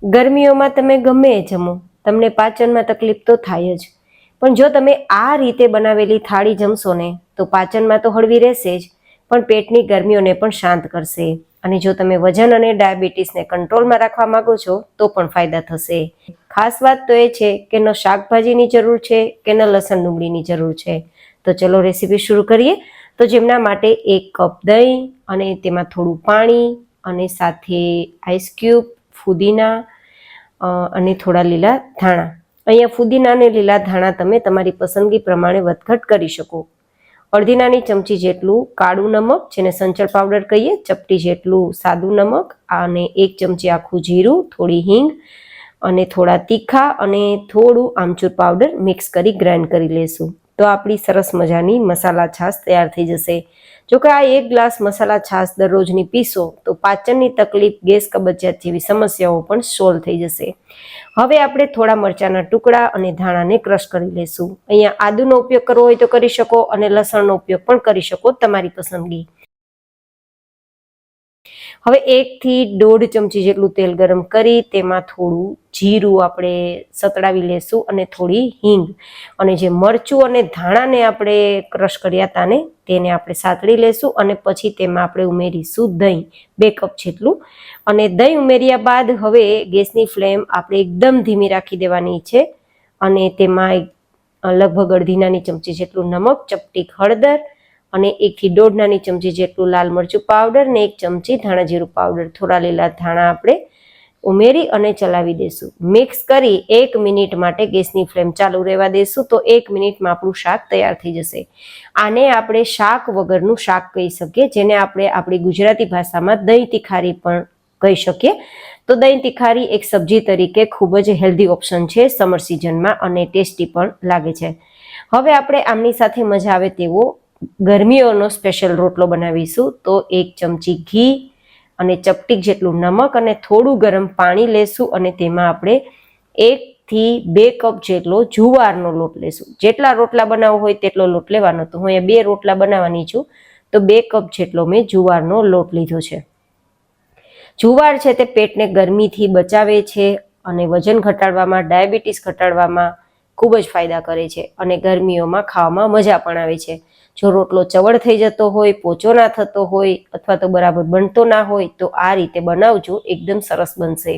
ગરમીઓમાં તમે ગમે એ જમો, તમને પાચનમાં તકલીફ તો થાય જ, પણ જો તમે આ રીતે બનાવેલી થાળી જમશો ને તો પાચનમાં તો હળવી રહેશે જ, પણ પેટની ગરમીઓને પણ શાંત કરશે. અને જો તમે વજન અને ડાયાબિટીસને કંટ્રોલમાં રાખવા માંગો છો તો પણ ફાયદા થશે. ખાસ વાત તો એ છે કે ન શાકભાજીની જરૂર છે કે ન લસણ ડુંગળીની જરૂર છે. તો ચલો રેસીપી શરૂ કરીએ. તો જેમના માટે 1 કપ દહીં અને તેમાં થોડું પાણી અને સાથે આઈસ ક્યુબ, ફુદીના અને થોડા લીલા ધાણા. અહીંયા ફુદીના અને લીલા ધાણા તમે તમારી પસંદગી પ્રમાણે વધઘટ કરી શકો. અડધી નાની ચમચી જેટલું કાળું નમક, જેને સંચળ પાવડર કહીએ, ચપટી જેટલું સાદું નમક અને 1 ચમચી આખું જીરું, થોડી હિંગ અને થોડા તીખા અને થોડું આમચૂર પાવડર મિક્સ કરી ગ્રાઇન્ડ કરી લેશું. તો આપણી સરસ મજાની મસાલા છાશ તૈયાર થઈ જશે. જો કે આ 1 ગ્લાસ મસાલા છાશ દરરોજની પીશો તો પાચનની તકલીફ, ગેસ, કબજિયાત જેવી સમસ્યાઓ પણ સોલ્વ થઈ જશે. હવે આપણે થોડા મરચાંના ટુકડા અને ધાણાને ક્રશ કરી લેશું. અહીંયા આદુનો ઉપયોગ કરવો હોય તો કરી શકો અને લસણનો ઉપયોગ પણ કરી શકો, તમારી પસંદગી. હવે 1 થી 1.5 ચમચી જેટલું તેલ ગરમ કરી તેમાં થોડું જીરું આપણે સતડાવી લેશું અને થોડી હિંગ અને જે મરચું અને ધાણાને આપણે ક્રશ કર્યા હતા ને તેને આપણે સાતળી લેશું અને પછી તેમાં આપણે ઉમેરીશું દહીં 2 કપ જેટલું. અને દહીં ઉમેર્યા બાદ હવે ગેસની ફ્લેમ આપણે એકદમ ધીમી રાખી દેવાની છે અને તેમાં લગભગ અડધી નાની ચમચી જેટલું નમક, ચપટી હળદર અને 1 થી 1.5 નાની ચમચી જેટલું લાલ મરચું પાવડર ને 1 ચમચી ધાણા જીરું પાવડર, થોડા લીલા ધાણા આપણે ઉમેરી અને ચલાવી દેશું. મિક્સ કરી 1 મિનિટ માટે ગેસની ફ્લેમ ચાલુ રહેવા દેશું. તો 1 મિનિટમાં આપણું શાક તૈયાર થઈ જશે. આને આપણે શાક વગરનું શાક કહી શકીએ, જેને આપણે આપણી ગુજરાતી ભાષામાં દહીં તિખારી પણ કહી શકીએ. તો દહીં તિખારી એક સબ્જી તરીકે ખૂબ જ હેલ્ધી ઓપ્શન છે સમર સિઝનમાં અને ટેસ્ટી પણ લાગે છે. હવે આપણે આમની સાથે મજા આવે તેવો ગરમીઓનો સ્પેશિયલ રોટલો બનાવીશું. તો 1 ચમચી ઘી અને ચપટી જેટલું નમક અને થોડું ગરમ પાણી લેશું અને તેમાં આપણે 1 થી 2 કપ જેટલો જુવારનો લોટ લેશું. જેટલા રોટલા બનાવવો હોય તેટલો લોટ લેવાનો. તો હું અહીંયા 2 રોટલા બનાવવાની છું તો 2 કપ જેટલો મેં જુવારનો લોટ લીધો છે. જુવાર છે તે પેટને ગરમીથી બચાવે છે અને વજન ઘટાડવામાં, ડાયાબિટીસ ઘટાડવામાં ખૂબ જ ફાયદા કરે છે અને ગરમીઓમાં ખાવામાં મજા પણ આવે છે. જો રોટલો ચવડ થઈ જતો હોય, પોચો ના થતો હોય અથવા તો બરાબર બનતો ના હોય તો આ રીતે બનાવજો, એકદમ સરસ બનશે.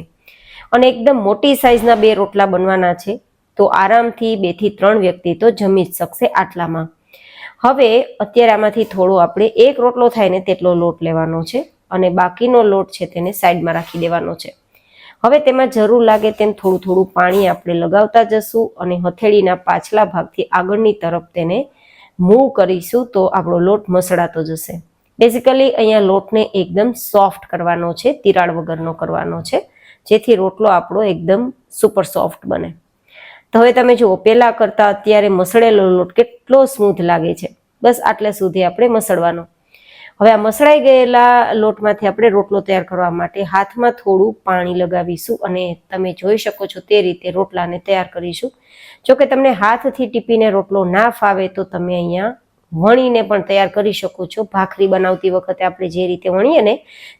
અને એકદમ મોટી સાઈઝના 2 રોટલા બનવાના છે તો આરામથી 2 થી 3 વ્યક્તિ તો જમી જ શકશે આટલામાં. હવે અત્યારે આમાંથી થોડો આપણે 1 રોટલો થાય ને તેટલો લોટ લેવાનો છે અને બાકીનો લોટ છે તેને સાઈડમાં રાખી દેવાનો છે. હવે તેમાં જરૂર લાગે તેમ થોડું થોડું પાણી આપણે લગાવતા જશું અને હથેળીના પાછલા ભાગથી આગળની તરફ તેને મૂવ કરીશું તો આપણો લોટ મસળાતો જશે. બેઝિકલી અહીંયા લોટને એકદમ સોફ્ટ કરવાનો છે, તિરાડ વગરનો કરવાનો છે, જેથી રોટલો આપણો એકદમ સુપર સોફ્ટ બને. તો હવે તમે જુઓ, પહેલાં કરતાં અત્યારે મસળેલો લોટ કેટલો સ્મૂથ લાગે છે. બસ આટલા સુધી આપણે મસળવાનો. હવે આ મસળાઈ ગયેલા લોટમાંથી આપણે રોટલો તૈયાર કરવા માટે હાથમાં થોડું પાણી લગાવીશું અને તમે જોઈ શકો છો તે રીતે રોટલાને તૈયાર કરીશું. જો કે તમને હાથથી ટીપીને રોટલો ના ફાવે તો તમે અહીંયા વણીને પણ તૈયાર કરી શકો છો. ભાખરી બનાવતી વખતે આપણે જે રીતે વણીએ ને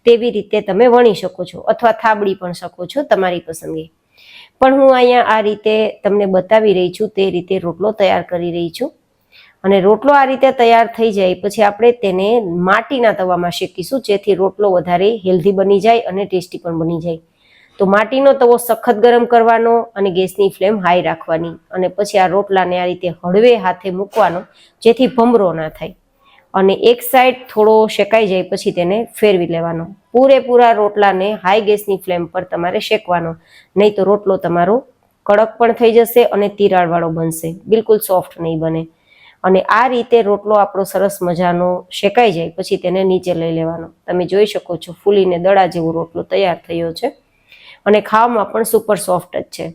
તેવી રીતે તમે વણી શકો છો અથવા થાબડી પણ શકો છો, તમારી પસંદગી. પણ હું અહીંયા આ રીતે તમને બતાવી રહી છું તે રીતે રોટલો તૈયાર કરી રહી છું. અને રોટલો આ રીતે તૈયાર થઈ જાય પછી આપણે તેને માટીના તવામાં શેકીશું, જેથી રોટલો વધારે હેલ્ધી બની જાય અને ટેસ્ટી પણ બની જાય. તો માટીનો તવો સખત ગરમ કરવાનો અને ગેસની ફ્લેમ હાઈ રાખવાની અને પછી આ રોટલાને આ રીતે હળવે હાથે મૂકવાનો, જેથી ભમરો ના થાય. અને એક સાઈડ થોડો શેકાઈ જાય પછી તેને ફેરવી લેવાનો. પૂરેપૂરા રોટલાને હાઈ ગેસની ફ્લેમ પર તમારે શેકવાનો, નહીં તો રોટલો તમારો કડક પણ થઈ જશે અને તિરાડવાળો બનશે, બિલકુલ સોફ્ટ નહીં બને. અને આ રીતે રોટલો આપણો સરસ મજાનો શેકાઈ જાય પછી તેને નીચે લઈ લેવાનો. તમે જોઈ શકો છો ફૂલીને દડા જેવો રોટલો તૈયાર થયો છે અને ખાવામાં પણ સુપર સોફ્ટ જ છે.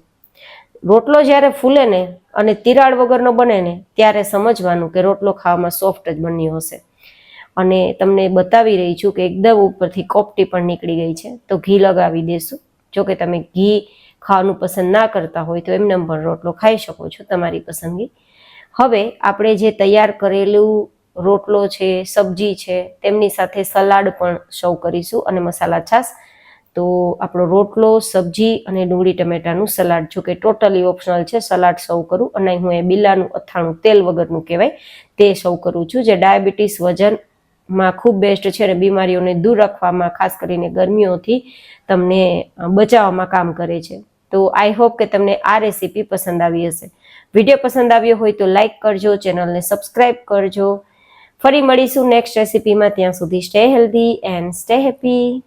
રોટલો જ્યારે ફૂલે ને અને તિરાડ વગરનો બને ને ત્યારે સમજવાનું કે રોટલો ખાવામાં સોફ્ટ જ બન્યો હશે. અને તમને બતાવી રહી છું કે એકદમ ઉપરથી કોપટી પણ નીકળી ગઈ છે. તો ઘી લગાવી દેશું. જો કે તમે ઘી ખાવાનું પસંદ ના કરતા હોય તો એમને પણ રોટલો ખાઈ શકો છો, તમારી પસંદગી. હવે આપણે જે તૈયાર કરેલું રોટલો છે, સબ્જી છે, તેમની સાથે સલાડ પણ સર્વ કરીશું અને મસાલા છાશ. તો આપણો રોટલો, સબ્જી અને ડુંગળી ટમેટાનું સલાડ, જો કે ટોટલી ઓપ્શનલ છે, સલાડ સર્વ કરું. અને હું એ બિલાનું અથાણું તેલ વગરનું કહેવાય તે સર્વ કરું છું, જે ડાયાબિટીસ વજનમાં ખૂબ બેસ્ટ છે અને બીમારીઓને દૂર રાખવામાં, ખાસ કરીને ગરમીઓથી તમને બચાવવામાં કામ કરે છે. તો આઈ હોપ કે તમને આ રેસીપી પસંદ આવી હશે. વિડીયો પસંદ આવ્યો હોય તો લાઈક કરજો, ચેનલને સબસ્ક્રાઈબ કરજો. ફરી મળીશું નેક્સ્ટ રેસીપીમાં. ત્યાં સુધી stay healthy and stay happy.